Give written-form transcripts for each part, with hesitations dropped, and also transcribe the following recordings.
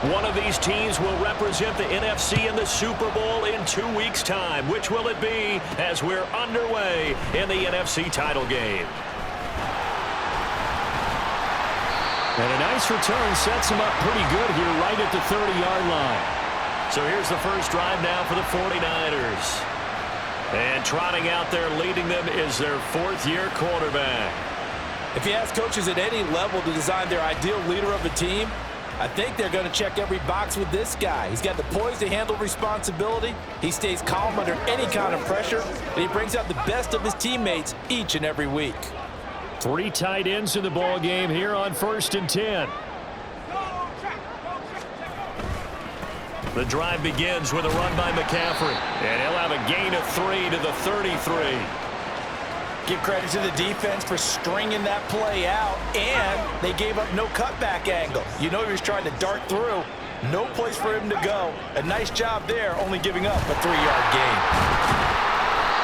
One of these teams will represent the NFC in the Super Bowl in 2 weeks' time. Which will it be as we're underway in the NFC title game? And a nice return sets him up pretty good here right at the 30-yard line. So here's the first drive now for the 49ers. And trotting out there leading them is their fourth-year quarterback. If you ask coaches at any level to design their ideal leader of a team, I think they're going to check every box with this guy. He's got the poise to handle responsibility. He stays calm under any kind of pressure, and he brings out the best of his teammates each and every week. 3 tight ends in the ball game here on 1st and 10. The drive begins with a run by McCaffrey, and he'll have a gain of 3 to the 33. Give credit to the defense for stringing that play out, and they gave up no cutback angle. You know he was trying to dart through. No place for him to go. A nice job there, only giving up a 3-yard gain.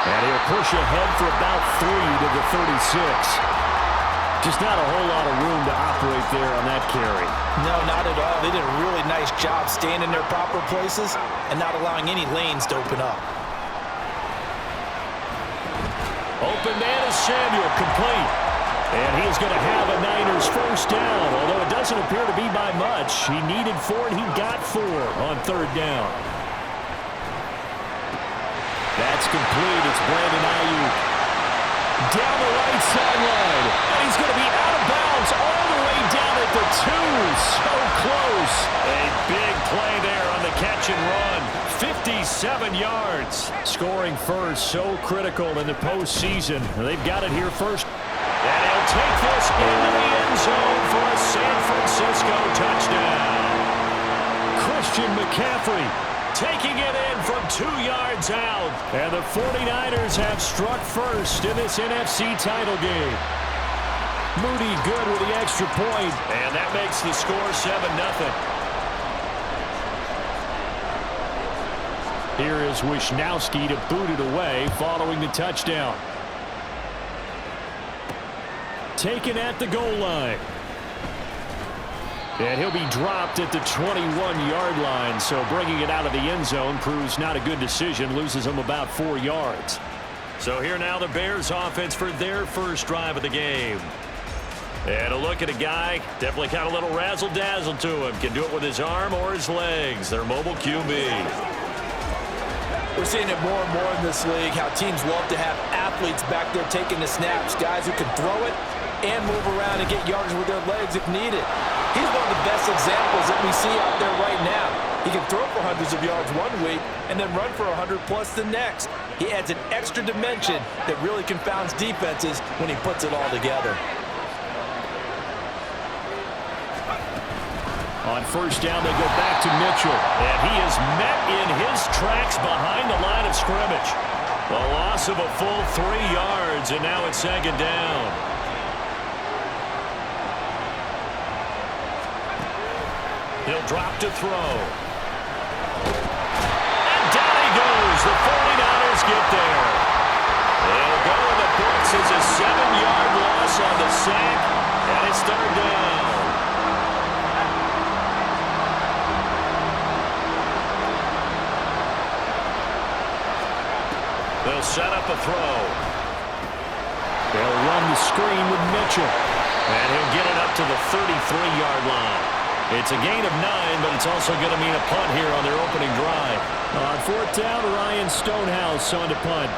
And he'll push ahead for about 3 to the 36. Just not a whole lot of room to operate there on that carry. No, not at all. They did a really nice job staying in their proper places and not allowing any lanes to open up. Open man is Samuel, complete. And he's going to have a Niners first down, although it doesn't appear to be by much. He needed 4, and he got 4 on 3rd down. That's complete. It's Brandon Ayuk. Down the right sideline. And he's going to be out of bounds all the way down at the 2. So close. A big play there on the catch and run. 57 yards. Scoring first, so critical in the postseason. They've got it here first. And he'll take this into the end zone for a San Francisco touchdown. Christian McCaffrey taking it in from 2 yards out. And the 49ers have struck first in this NFC title game. Moody good with the extra point. And that makes the score 7-0. Here is Wisnowski to boot it away following the touchdown. Taken at the goal line. And he'll be dropped at the 21-yard line, so bringing it out of the end zone proves not a good decision, loses him about 4 yards. So here now the Bears offense for their first drive of the game. And a look at a guy, definitely got a little razzle-dazzle to him. Can do it with his arm or his legs. Their mobile QB. We're seeing it more and more in this league, how teams love to have athletes back there taking the snaps, guys who can throw it and move around and get yards with their legs if needed. He's one of the best examples that we see out there right now. He can throw for hundreds of yards one week and then run for 100+ the next. He adds an extra dimension that really confounds defenses when he puts it all together. On first down, they go back to Mitchell. And he is met in his tracks behind the line of scrimmage. A loss of a full 3 yards, and now it's 2nd down. He'll drop to throw. And down he goes. The 49ers get there. They'll go in the books as a 7-yard loss on the sack, and it's 3rd down. They'll set up a throw. They'll run the screen with Mitchell. And he'll get it up to the 33-yard line. It's a gain of 9, but it's also going to mean a punt here on their opening drive. On 4th down, Ryan Stonehouse on to punt.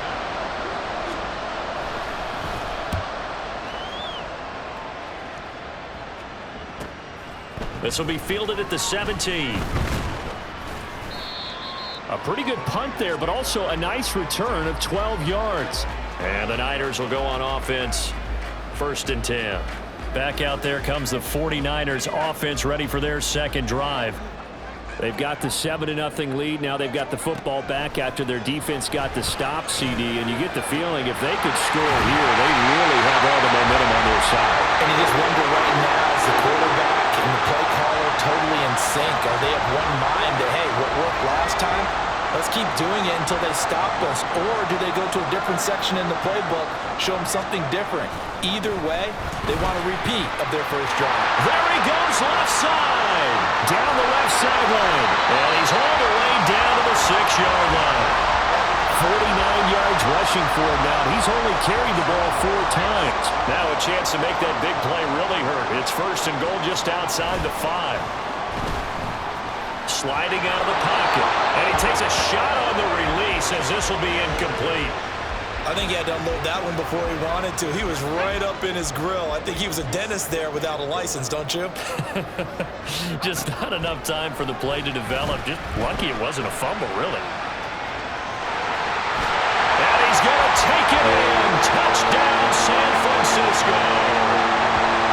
This will be fielded at the 17. A pretty good punt there, but also a nice return of 12 yards. And the Niners will go on offense. 1st and 10. Back out there comes the 49ers offense ready for their second drive. They've got the 7-0 lead. Now they've got the football back after their defense got the stop, CD. And you get the feeling if they could score here, they really have all the momentum on their side. And you just wonder right now, is the quarterback and the play caller totally in sync? Are they of one mind that, hey, what worked last time? Let's keep doing it until they stop us. Or do they go to a different section in the playbook, show them something different? Either way, they want a repeat of their first drive. There he goes, left side. Down the left side. 6-yard line. 49 yards rushing for him now. He's only carried the ball 4 times. Now a chance to make that big play really hurt. It's 1st and goal just outside the 5. Sliding out of the pocket. And he takes a shot on the release as this will be incomplete. I think he had to unload that one before he wanted to. He was right up in his grill. I think he was a dentist there without a license, don't you? Just not enough time for the play to develop. Just lucky it wasn't a fumble, really. And he's going to take it in. Touchdown, San Francisco.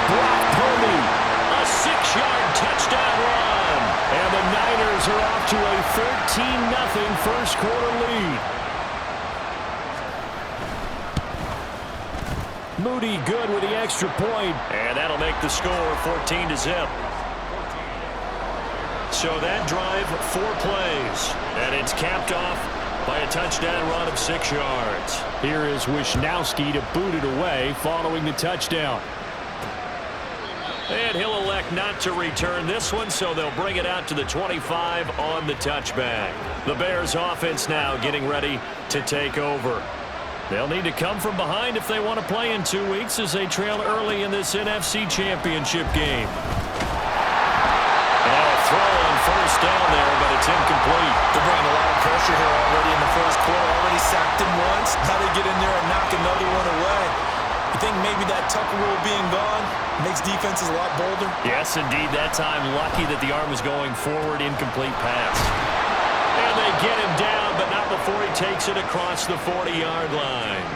Brock Purdy, a 6-yard touchdown run. And the Niners are off to a 13-0 first quarter lead. Moody good with the extra point. And that'll make the score 14-0. So that drive, 4 plays. And it's capped off by a touchdown run of 6 yards. Here is Wisnowski to boot it away following the touchdown. And he'll elect not to return this one, so they'll bring it out to the 25 on the touchback. The Bears offense now getting ready to take over. They'll need to come from behind if they want to play in 2 weeks as they trail early in this NFC Championship game. Now a throw on 1st down there, but it's incomplete. They're bringing a lot of pressure here already in the first quarter. Already sacked him once. Now they get in there and knock another one away. You think maybe that Tucker rule being gone makes defenses a lot bolder? Yes, indeed. That time, lucky that the arm was going forward. Incomplete pass. And they get him down, but not before he takes it across the 40-yard line.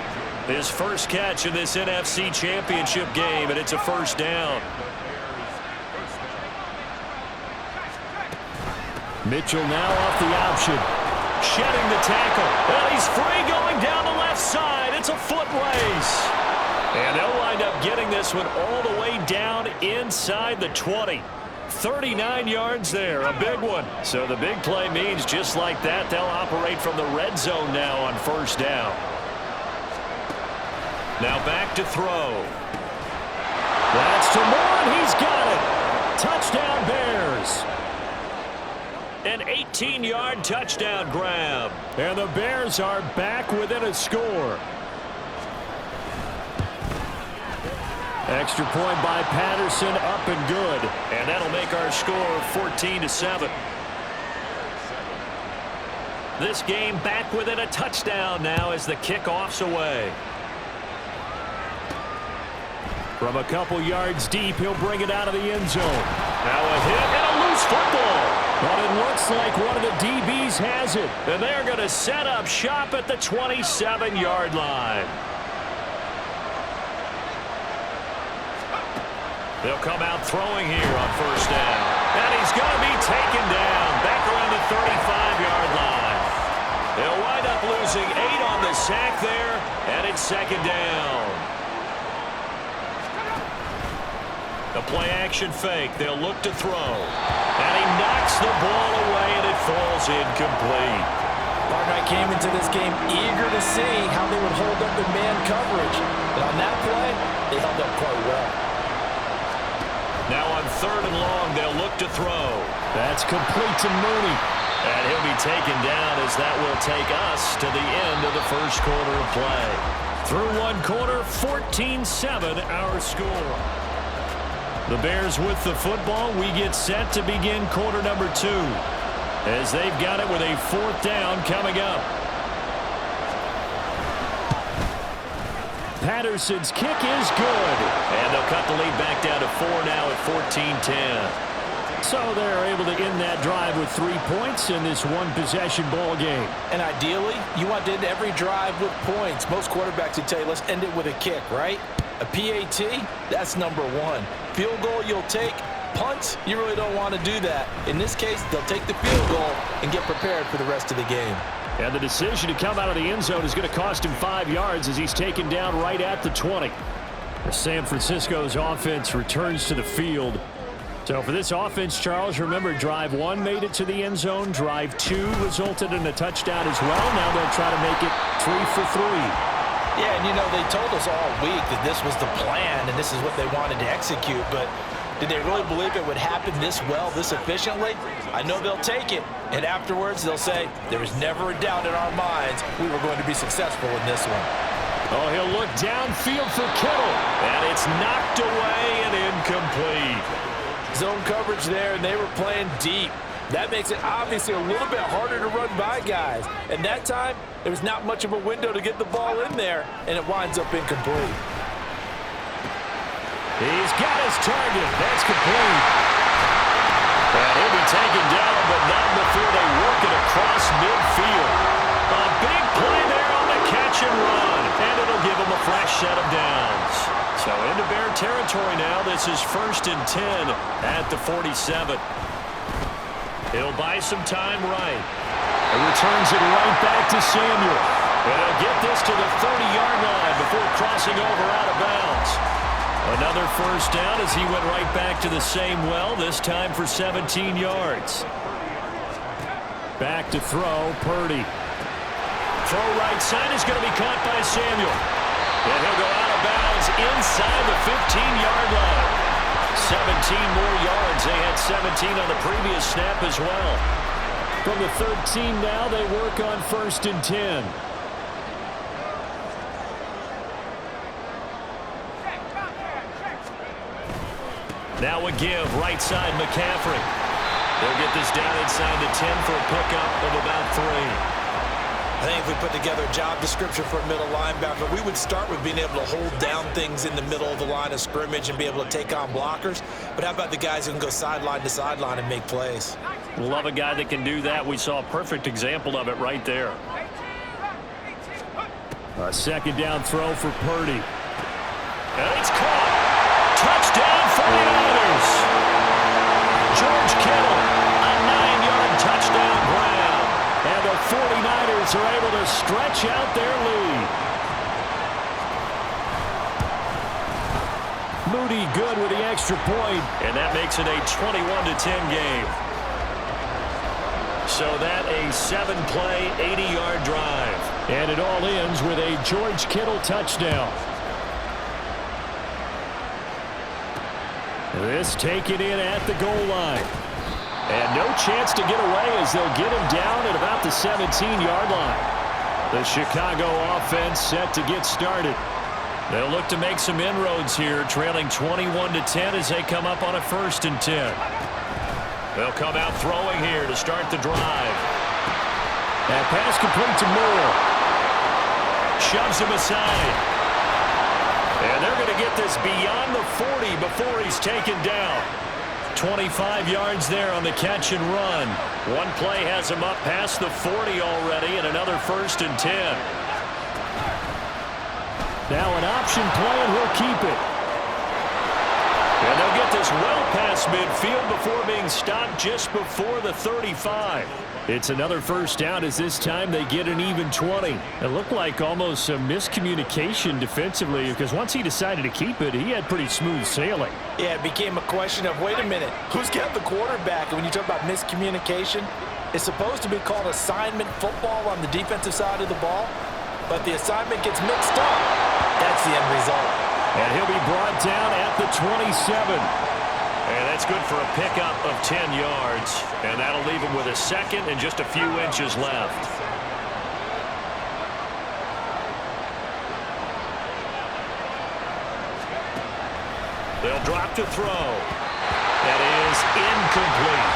His first catch in this NFC Championship game, and it's a 1st down. Mitchell now off the option. Shedding the tackle. Well, he's free going down the left side. It's a foot race. And they'll wind up getting this one all the way down inside the 20. 39 yards there, a big one. So the big play means just like that, they'll operate from the red zone now on 1st down. Now back to throw. That's to Moore, and he's got it. Touchdown Bears. An 18-yard touchdown grab. And the Bears are back within a score. Extra point by Patterson, up and good. And that'll make our score 14-7. This game back within a touchdown now as the kickoff's away. From a couple yards deep, he'll bring it out of the end zone. Now a hit and a loose football. But it looks like one of the DBs has it. And they're going to set up shop at the 27-yard line. They'll come out throwing here on 1st down. And he's going to be taken down back around the 35-yard line. They'll wind up losing 8 on the sack there, and it's 2nd down. The play-action fake. They'll look to throw. And he knocks the ball away, and it falls incomplete. Barnett came into this game eager to see how they would hold up in man coverage. But on that play, they held up quite well. Now on 3rd and long, they'll look to throw. That's complete to Mooney. And he'll be taken down as that will take us to the end of the first quarter of play. Through 1 quarter, 14-7 our score. The Bears with the football. We get set to begin quarter number 2 as they've got it with a 4th down coming up. Patterson's kick is good. And they'll cut the lead back down to 4 now at 14-10. So they're able to end that drive with 3 points in this one-possession ball game. And ideally, you want to end every drive with points. Most quarterbacks would tell you, let's end it with a kick, right? A PAT, that's number 1. Field goal you'll take. Punts, you really don't want to do that. In this case, they'll take the field goal and get prepared for the rest of the game. And the decision to come out of the end zone is going to cost him 5 yards as he's taken down right at the 20. San Francisco's offense returns to the field. So for this offense, Charles, remember, drive 1 made it to the end zone. Drive 2 resulted in a touchdown as well. Now they'll try to make it 3 for 3. Yeah, and you know, they told us all week that this was the plan and this is what they wanted to execute, but Did they really believe it would happen this well, this efficiently? I know they'll take it, and afterwards they'll say, there was never a doubt in our minds we were going to be successful in this one. Oh, he'll look downfield for Kittle. And it's knocked away and incomplete. Zone coverage there, and they were playing deep. That makes it obviously a little bit harder to run by guys. And that time, there was not much of a window to get the ball in there, and it winds up incomplete. He's got his target. That's complete. And he'll be taken down, but not before they work it across midfield. A big play there on the catch and run, and it'll give them a fresh set of downs. So into Bear territory now. This is 1st and 10 at the 47. He'll buy some time right. He returns it right back to Samuel. And he'll get this to the 30-yard line before crossing over out of bounds. Another first down as he went right back to the same well, this time for 17 yards. Back to throw, Purdy. Throw right side is going to be caught by Samuel. And he'll go out of bounds inside the 15-yard line. 17 more yards. They had 17 on the previous snap as well. From the 13 now, they work on 1st and 10. Now a give, right side, McCaffrey. They'll get this down inside the 10 for a pickup of about 3. I think if we put together a job description for a middle linebacker, we would start with being able to hold down things in the middle of the line of scrimmage and be able to take on blockers. But how about the guys who can go sideline to sideline and make plays? Love a guy that can do that. We saw a perfect example of it right there. A 2nd down throw for Purdy. And it's caught. Touchdown 49ers. George Kittle, a 9-yard touchdown grab. And the 49ers are able to stretch out their lead. Moody good with the extra point. And that makes it a 21-10 game. So that a 7-play, 80-yard drive. And it all ends with a George Kittle touchdown. This taken in at the goal line. And no chance to get away as they'll get him down at about the 17-yard line. The Chicago offense set to get started. They'll look to make some inroads here, trailing 21-10 as they come up on a 1st and 10. They'll come out throwing here to start the drive. That pass complete to Moore. Shoves him aside. And they're going to get this beyond the 40 before he's taken down. 25 yards there on the catch and run. One play has him up past the 40 already, and another 1st and 10. Now an option play, and he'll keep it. And they'll get this well past midfield before being stopped just before the 35. It's another first down as this time they get an even 20. It looked like almost a miscommunication defensively because once he decided to keep it, he had pretty smooth sailing. Yeah, it became a question of, wait a minute, who's got the quarterback? And when you talk about miscommunication, it's supposed to be called assignment football on the defensive side of the ball, but the assignment gets mixed up. That's the end result. And he'll be brought down at the 27. And that's good for a pickup of 10 yards. And that'll leave him with a 2nd and just a few inches left. They'll drop to throw. That is incomplete.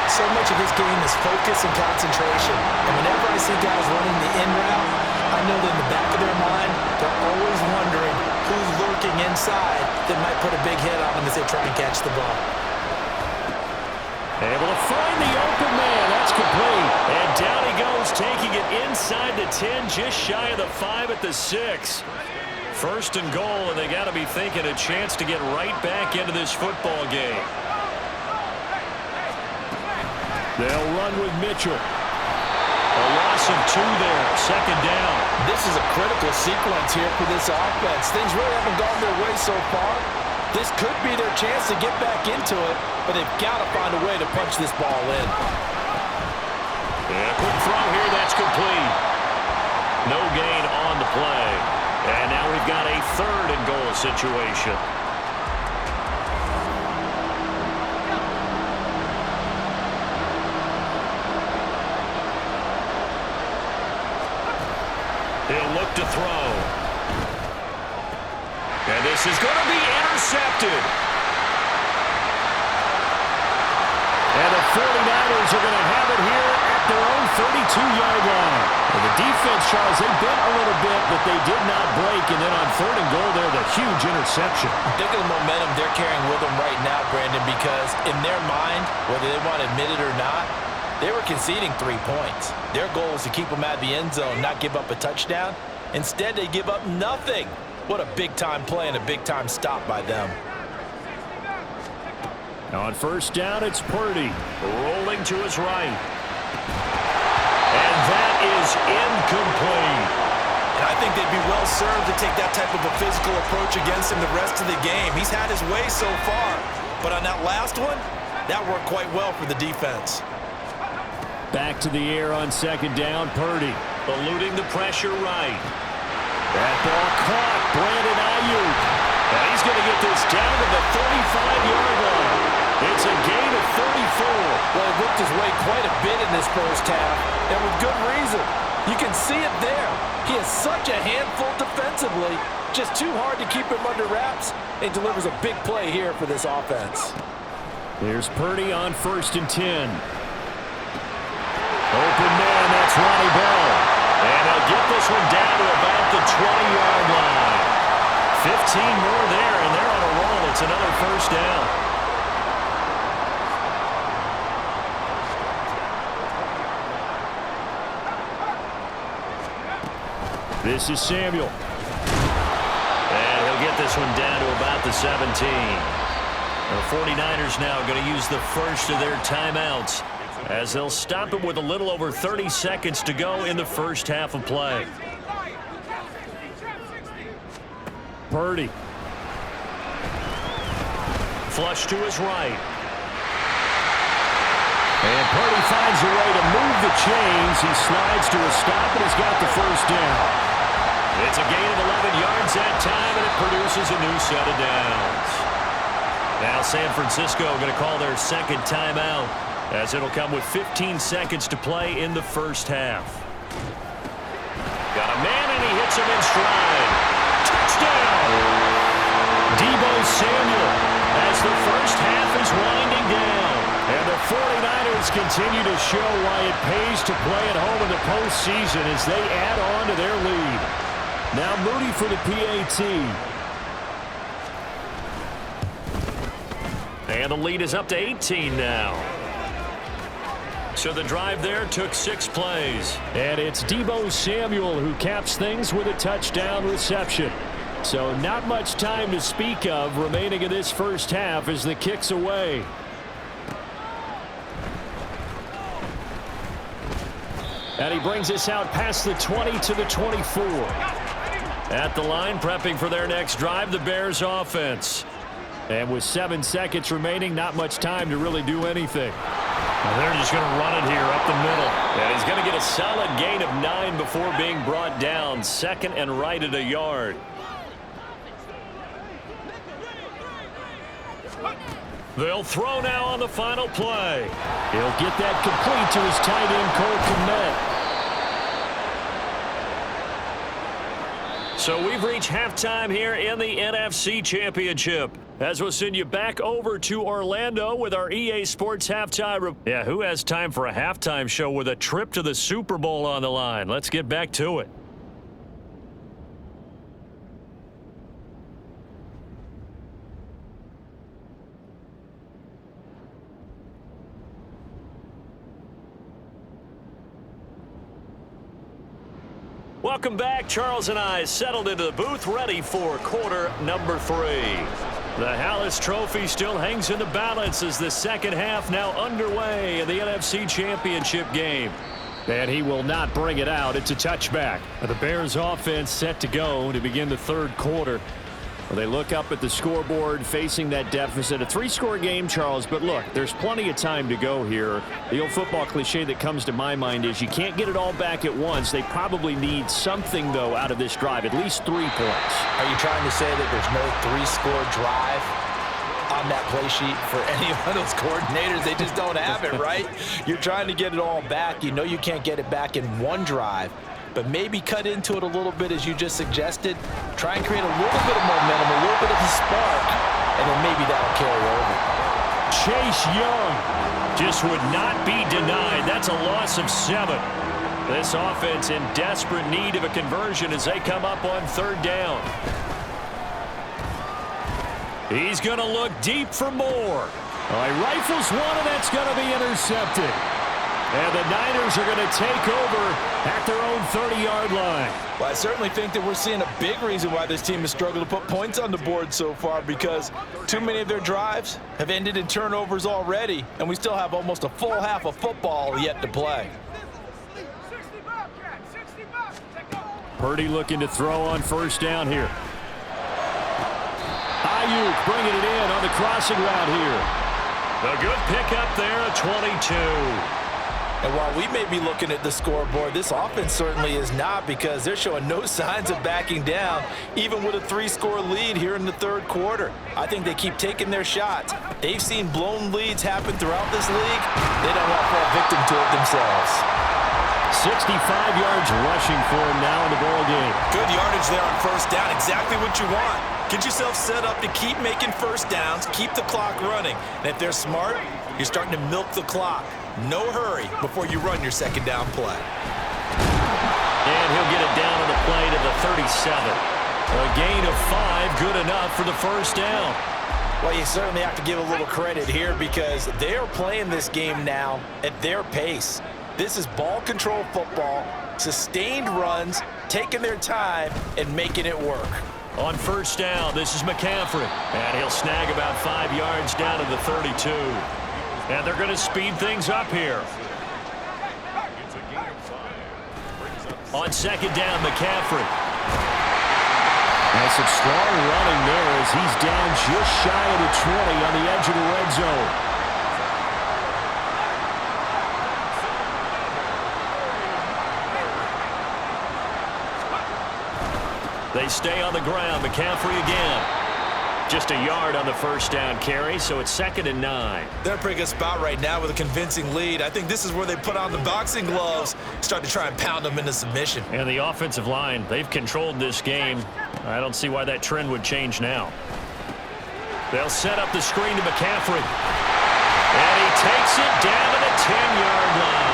So much of his game is focus and concentration. And whenever I see guys running the in route, I know that in the back of their mind, they're always wondering who's lurking inside that might put a big hit on them as they try and catch the ball. Able to find the open man. That's complete. And down he goes, taking it inside the 10, just shy of the 5 at the 6. 1st and goal, and they got to be thinking a chance to get right back into this football game. They'll run with Mitchell. A loss of 2 there, 2nd down. This is a critical sequence here for this offense. Things really haven't gone their way so far. This could be their chance to get back into it, but they've got to find a way to punch this ball in. Yeah, quick throw here, that's complete. No gain on the play. And now we've got a 3rd and goal situation. look to throw. And this is going to be intercepted. And the 49ers are going to have it here at their own 32-yard line. And the defense, Charles, they bent a little bit, but they did not break. And then on 3rd and goal there, the huge interception. Think of the momentum they're carrying with them right now, Brandon, because in their mind, whether they want to admit it or not, they were conceding 3 points. Their goal was to keep them at the end zone, not give up a touchdown. Instead, they give up nothing. What a big-time play and a big-time stop by them. On 1st down, it's Purdy. Rolling to his right. And that is incomplete. And I think they'd be well served to take that type of a physical approach against him the rest of the game. He's had his way so far. But on that last one, that worked quite well for the defense. Back to the air on 2nd down, Purdy. Eluding the pressure right. That ball caught. Brandon Ayuk. And he's going to get this down to the 35-yard line. It's a gain of 34. Well, he worked his way quite a bit in this first half, and with good reason. You can see it there. He is such a handful defensively, just too hard to keep him under wraps, and delivers a big play here for this offense. There's Purdy on 1st and 10. Open man, that's Ronnie Bell. And he'll get this one down to about the 20-yard line. 15 more there, and they're on a roll. It's another 1st down. This is Samuel. And he'll get this one down to about the 17. The 49ers now going to use the first of their timeouts as they'll stop it with a little over 30 seconds to go in the first half of play. Purdy. Flush to his right. And Purdy finds a way to move the chains. He slides to a stop, and he's got the 1st down. It's a gain of 11 yards that time, and it produces a new set of downs. Now San Francisco going to call their 2nd timeout, as it'll come with 15 seconds to play in the first half. Got a man, and he hits him in stride. Touchdown! Deebo Samuel, as the first half is winding down. And the 49ers continue to show why it pays to play at home in the postseason as they add on to their lead. Now Moody for the PAT. And the lead is up to 18 now. So the drive there took 6 plays. And it's Deebo Samuel who caps things with a touchdown reception. So not much time to speak of remaining in this first half as the kick's away. And he brings us out past the 20 to the 24. At the line, prepping for their next drive, the Bears offense. And with 7 seconds remaining, not much time to really do anything. Well, they're just going to run it here up the middle. And he's going to get a solid gain of 9 before being brought down. 2nd and right at a yard. They'll throw now on the final play. He'll get that complete to his tight end, Cole Kmet. So we've reached halftime here in the NFC Championship. As we'll send you back over to Orlando with our EA Sports halftime. Yeah, who has time for a halftime show with a trip to the Super Bowl on the line? Let's get back to it. Welcome back. Charles and I settled into the booth, ready for quarter number 3. The Hallis Trophy still hangs in the balance as the second half now underway in the NFC Championship game. And he will not bring it out. It's a touchback. The Bears offense set to go to begin the 3rd quarter. Well, they look up at the scoreboard facing that deficit. A 3-score game, Charles, but look, there's plenty of time to go here. The old football cliche that comes to my mind is you can't get it all back at once. They probably need something, though, out of this drive, at least 3 points. Are you trying to say that there's no 3-score drive on that play sheet for any of those coordinators? They just don't have it, right? You're trying to get it all back. You know you can't get it back in one drive. but maybe cut into it a little bit as you just suggested. Try and create a little bit of momentum, a little bit of a spark, and then maybe that'll carry over. Chase Young just would not be denied. That's a loss of 7. This offense in desperate need of a conversion as they come up on 3rd down. He's going to look deep for more. He rifles one, and that's going to be intercepted. And the Niners are going to take over at their own 30-yard line. Well, I certainly think that we're seeing a big reason why this team has struggled to put points on the board so far, because too many of their drives have ended in turnovers already, and we still have almost a full half of football yet to play. Purdy looking to throw on 1st down here. Ayuk bringing it in on the crossing route here. A good pickup there, a 22. And while we may be looking at the scoreboard, this offense certainly is not, because they're showing no signs of backing down, even with a 3-score lead here in the 3rd quarter. I think they keep taking their shots. They've seen blown leads happen throughout this league. They don't want to fall victim to it themselves. 65 yards rushing for him now in the ball game. Good yardage there on 1st down, exactly what you want. Get yourself set up to keep making 1st downs, keep the clock running. And if they're smart, you're starting to milk the clock. No hurry before you run your 2nd down play. And he'll get it down on the play to the 37. A gain of 5, good enough for the 1st down. Well, you certainly have to give a little credit here, because they are playing this game now at their pace. This is ball control football, sustained runs, taking their time, and making it work. On 1st down, this is McCaffrey. And he'll snag about 5 yards down to the 32. And they're going to speed things up here. On 2nd down, McCaffrey. That's some strong running there as he's down just shy of the 20 on the edge of the red zone. They stay on the ground. McCaffrey again. Just a yard on the 1st down carry, so it's 2nd and 9. They're in a pretty good spot right now with a convincing lead. I think this is where they put on the boxing gloves, start to try and pound them into submission. And the offensive line, they've controlled this game. I don't see why that trend would change now. They'll set up the screen to McCaffrey. And he takes it down to the 10-yard line.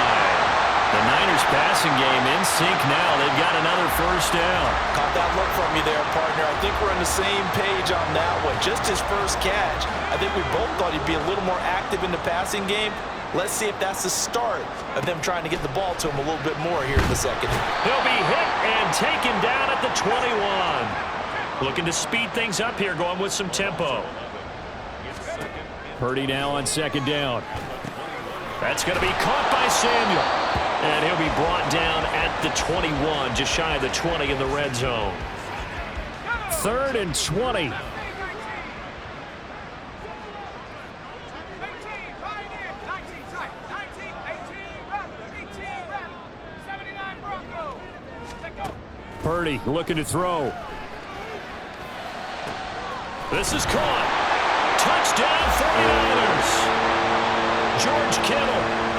The Niners passing game in sync now. They've got another 1st down. Caught that look from you there, partner. I think we're on the same page on that one. Just his first catch. I think we both thought he'd be a little more active in the passing game. Let's see if that's the start of them trying to get the ball to him a little bit more here in the 2nd. He'll be hit and taken down at the 21. Looking to speed things up here, going with some tempo. Purdy now on 2nd down. That's going to be caught by Samuel. And he'll be brought down at the 21, just shy of the 20 in the red zone. 3rd and 20. Purdy looking to throw. This is caught. Touchdown 49ers. George Kittle.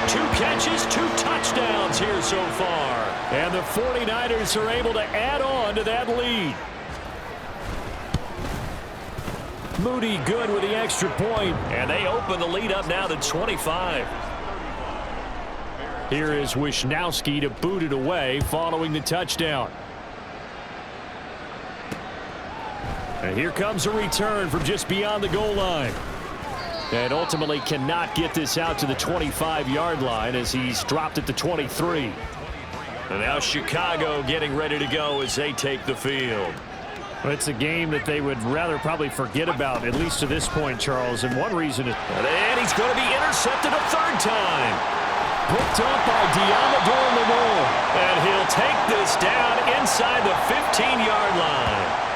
2 catches, 2 touchdowns here so far. And the 49ers are able to add on to that lead. Moody good with the extra point. And they open the lead up now to 25. Here is Wisnowski to boot it away following the touchdown. And here comes a return from just beyond the goal line. And ultimately cannot get this out to the 25-yard line as he's dropped at the 23. And now Chicago getting ready to go as they take the field. Well, it's a game that they would rather probably forget about, at least to this point, Charles. And one reason is... And he's going to be intercepted a 3rd time. Picked up by Diamador Lamore. And he'll take this down inside the 15-yard line.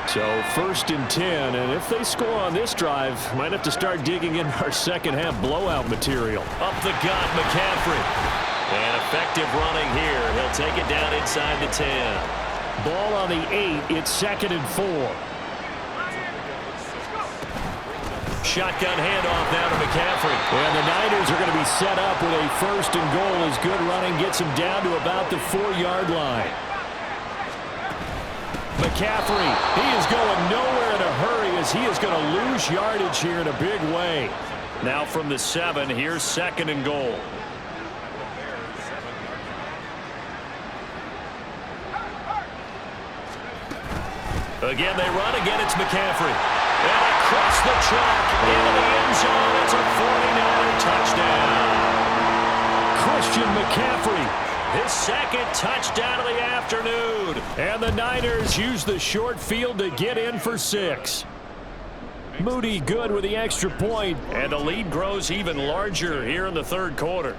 So 1st and 10, and if they score on this drive, might have to start digging in our 2nd half blowout material. Up the gut, McCaffrey. And effective running here. He'll take it down inside the 10. Ball on the 8, it's 2nd and 4. Shotgun handoff now to McCaffrey. And the Niners are going to be set up with a first and goal as good running gets him down to about the 4-yard line. McCaffrey, he is going nowhere in a hurry as he is going to lose yardage here in a big way. Now from the 7, here's second and goal. Again, they run. Again, it's McCaffrey. And across the track into the end zone. It's a 49er touchdown. Christian McCaffrey. His second touchdown of the afternoon. And the Niners use the short field to get in for 6. Moody good with the extra point. And the lead grows even larger here in the third quarter.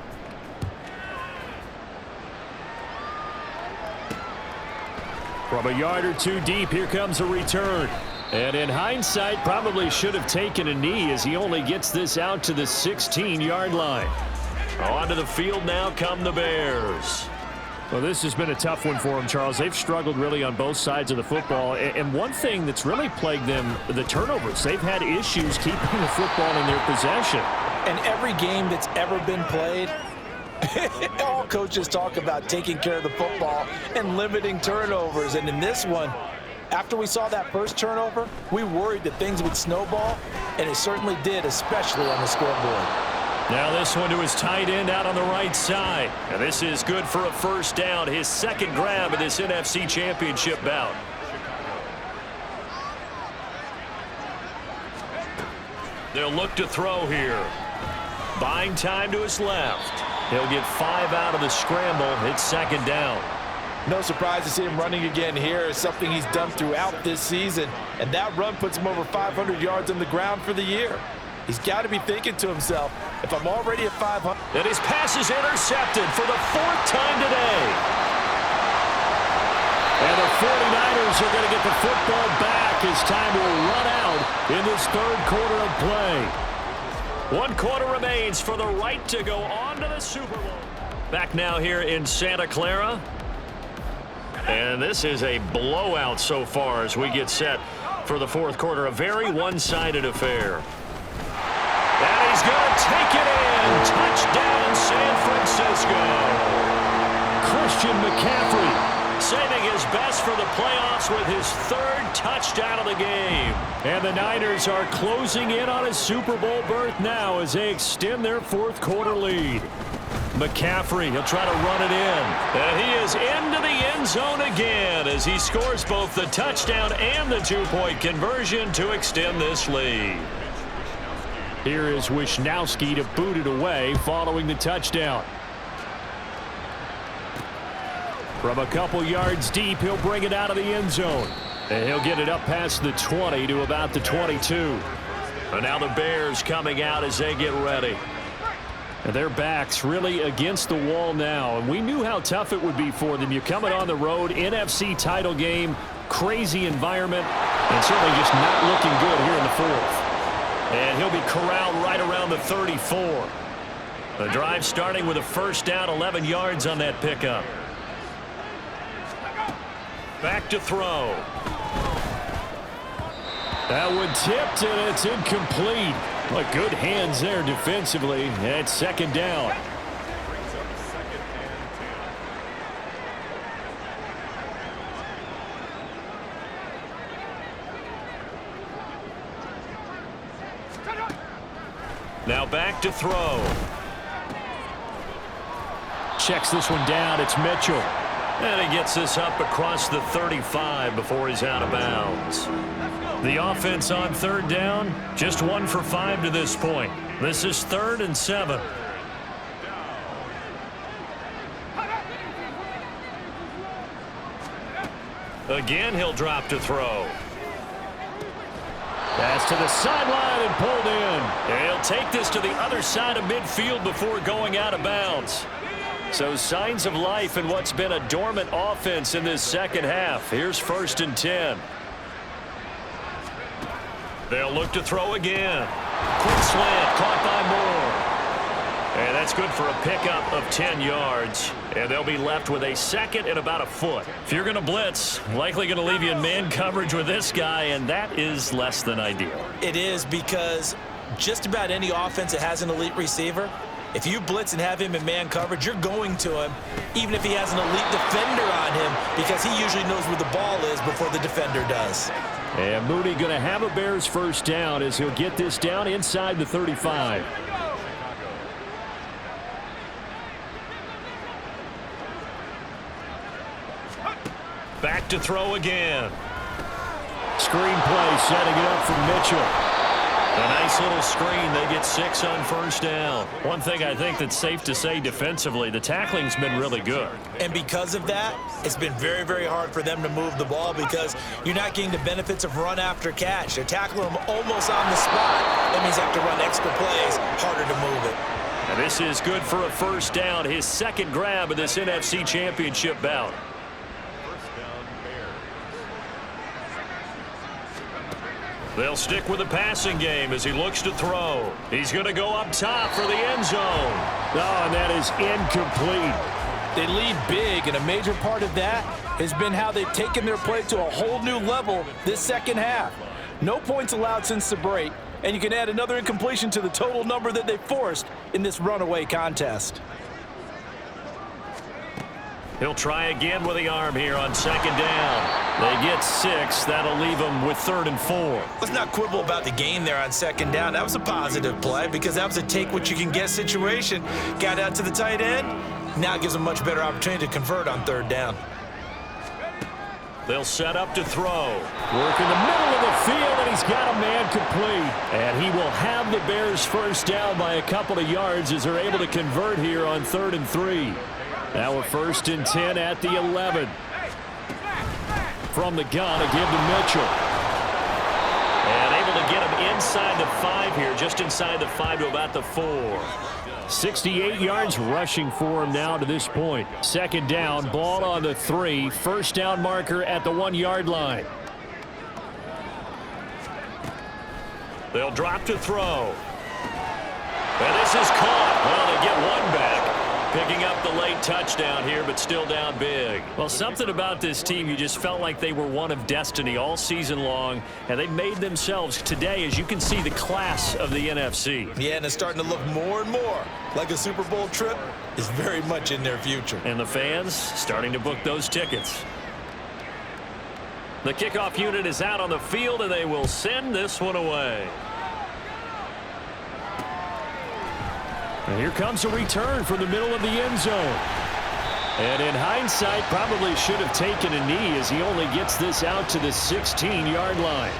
From a yard or two deep, here comes a return. And in hindsight, probably should have taken a knee as he only gets this out to the 16-yard line. Onto the field now come the Bears. Well, this has been a tough one for them, Charles. They've struggled really on both sides of the football. And one thing that's really plagued them, the turnovers. They've had issues keeping the football in their possession. And every game that's ever been played, all coaches talk about taking care of the football and limiting turnovers. And in this one, after we saw that first turnover, we worried that things would snowball, and it certainly did, especially on the scoreboard. Now this one to his tight end out on the right side. And this is good for a first down. His second grab of this NFC Championship bout. They'll look to throw here. Buying time to his left. He'll get 5 out of the scramble. It's second down. No surprise to see him running again here. It's something he's done throughout this season. And that run puts him over 500 yards on the ground for the year. He's got to be thinking to himself, if I'm already at 500. And his pass is intercepted for the 4th time today. And the 49ers are going to get the football back as time will run out in this third quarter of play. 1 quarter remains for the right to go on to the Super Bowl. Back now here in Santa Clara. And this is a blowout so far as we get set for the fourth quarter. A very one-sided affair. And he's going to take it in. Touchdown, San Francisco. Christian McCaffrey saving his best for the playoffs with his 3rd touchdown of the game. And the Niners are closing in on a Super Bowl berth now as they extend their fourth quarter lead. McCaffrey, he'll try to run it in. And he is into the end zone again as he scores both the touchdown and the 2-point conversion to extend this lead. Here is Wisnowski to boot it away following the touchdown. From a couple yards deep, he'll bring it out of the end zone. And he'll get it up past the 20 to about the 22. And now the Bears coming out as they get ready. And their backs really against the wall now. And we knew how tough it would be for them. You're coming on the road, NFC title game, crazy environment, and certainly just not looking good here in the fourth. And he'll be corralled right around the 34. The drive starting with a first down, 11 yards on that pickup. Back to throw. That one tipped, and it's incomplete. But good hands there defensively. And second down. Now back to throw. Checks this one down. It's Mitchell. And he gets this up across the 35 before he's out of bounds. The offense on third down, just 1 for 5 to this point. This is 3rd and 7. Again, he'll drop to throw. Pass to the sideline and pulled in. And he'll take this to the other side of midfield before going out of bounds. So signs of life in what's been a dormant offense in this second half. Here's 1st and 10. They'll look to throw again. Quick slant, caught by Moore. And that's good for a pickup of 10 yards. And they'll be left with a 2nd and about a foot. If you're going to blitz, likely going to leave you in man coverage with this guy, and that is less than ideal. It is, because just about any offense that has an elite receiver, if you blitz and have him in man coverage, you're going to him, even if he has an elite defender on him, because he usually knows where the ball is before the defender does. And Mooney going to have a Bears first down as he'll get this down inside the 35. Back to throw again. Screen play setting it up for Mitchell. A nice little screen. They get 6 on first down. One thing I think that's safe to say defensively, the tackling's been really good. And because of that, it's been very, very hard for them to move the ball because you're not getting the benefits of run after catch. They're tackling them almost on the spot. That means they have to run extra plays, harder to move it. And this is good for a first down, his second grab of this NFC Championship bout. They'll stick with the passing game as he looks to throw. He's going to go up top for the end zone. Oh, and that is incomplete. They lead big, and a major part of that has been how they've taken their play to a whole new level this second half. No points allowed since the break, and you can add another incompletion to the total number that they forced in this runaway contest. He'll try again with the arm here on second down. They get 6. That'll leave them with 3rd and 4. Let's not quibble about the gain there on second down. That was a positive play because that was a take-what-you-can-get situation. Got out to the tight end. Now it gives them a much better opportunity to convert on 3rd down. They'll set up to throw. Work in the middle of the field, and he's got a man complete. And he will have the Bears first down by a couple of yards as they're able to convert here on 3rd and 3. Now a 1st and 10 at the 11. From the gun, a give to Mitchell. And able to get him inside the 5 here, just inside the 5 to about the 4. 68 yards rushing for him now to this point. Second down, ball on the 3. First down marker at the 1-yard line. They'll drop to throw. And this is caught. Well, they get one back. Picking up the late touchdown here, but still down big. Well, something about this team, you just felt like they were one of destiny all season long, and they made themselves today, as you can see, the class of the NFC. Yeah, and it's starting to look more and more like a Super Bowl trip is very much in their future. And the fans starting to book those tickets. The kickoff unit is out on the field, and they will send this one away. And here comes a return from the middle of the end zone. And in hindsight, probably should have taken a knee as he only gets this out to the 16-yard line.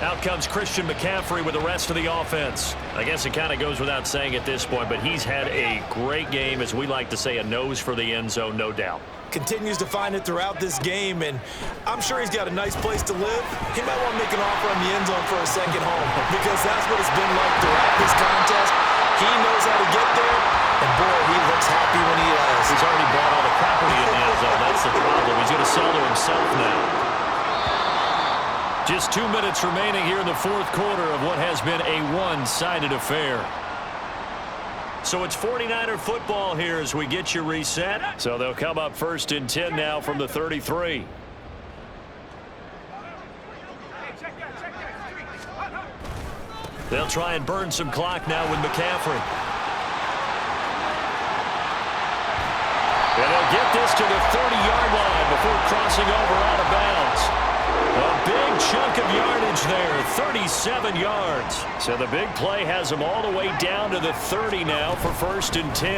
Out comes Christian McCaffrey with the rest of the offense. I guess it kind of goes without saying at this point, but he's had a great game, as we like to say, a nose for the end zone, no doubt. Continues to find it throughout this game, and I'm sure he's got a nice place to live. He might want to make an offer on the end zone for a second home because that's what it's been like throughout this contest. He knows how to get there, and boy, he looks happy when he does. He's already bought all the property in the end zone. That's the problem. He's going to sell to himself now. Just 2 minutes remaining here in the 4th quarter of what has been a one-sided affair. So it's 49er football here as we get you reset. So they'll come up 1st and 10 now from the 33. They'll try and burn some clock now with McCaffrey. And they'll get this to the 30-yard line before crossing over out of bounds. A big chunk of yardage there, 37 yards. So the big play has them all the way down to the 30 now for 1st and 10.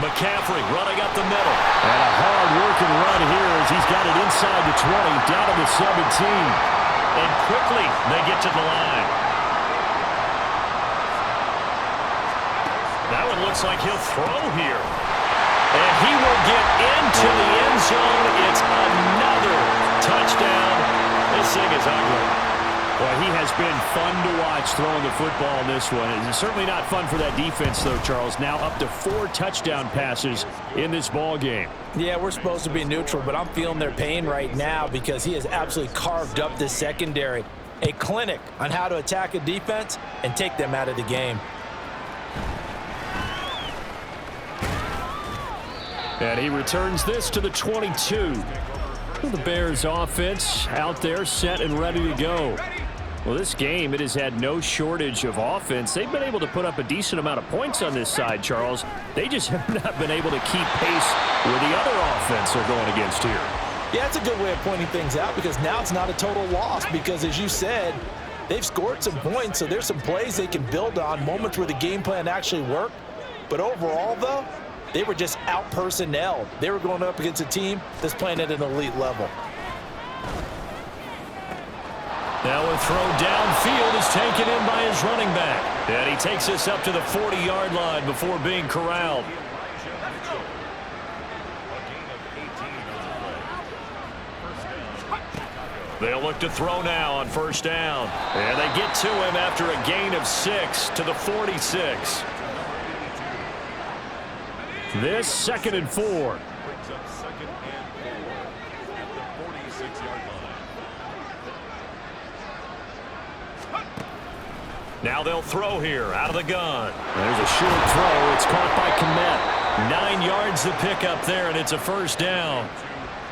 McCaffrey running up the middle. And a hard-working run here as he's got it inside the 20, down to the 17. And quickly they get to the line. That one looks like he'll throw here. And he will get into the end zone. It's another touchdown. This thing is ugly. Well, he has been fun to watch throwing the football in this one. It's certainly not fun for that defense, though, Charles. Now up to 4 touchdown passes in this ball game. Yeah, we're supposed to be neutral, but I'm feeling their pain right now because he has absolutely carved up this secondary. A clinic on how to attack a defense and take them out of the game. And he returns this to the 22. The Bears offense out there set and ready to go. Well, this game, it has had no shortage of offense. They've been able to put up a decent amount of points on this side, Charles. They just have not been able to keep pace with the other offense they're going against here. Yeah, that's a good way of pointing things out because now it's not a total loss because, as you said, they've scored some points, so there's some plays they can build on, moments where the game plan actually worked. But overall, though, they were just out-personnelled. They were going up against a team that's playing at an elite level. Now a throw downfield is taken in by his running back. And he takes this up to the 40-yard line before being corralled. They'll look to throw now on first down. And they get to him after a gain of 6 to the 46. This 2nd and 4. Now they'll throw here out of the gun. There's a short throw. It's caught by Kmet. 9 yards to pick up there, and it's a first down.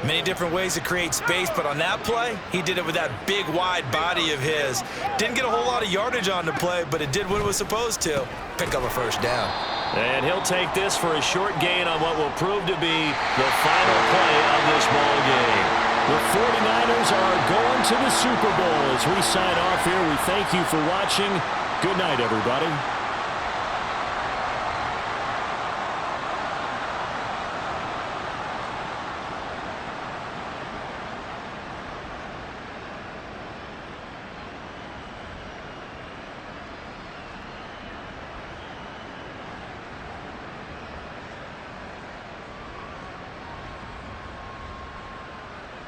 Many different ways to create space, but on that play, he did it with that big, wide body of his. Didn't get a whole lot of yardage on the play, but it did what it was supposed to. Pick up a first down. And he'll take this for a short gain on what will prove to be the final play of this ball game. The 49ers are going to the Super Bowl. As we sign off here, we thank you for watching. Good night, everybody.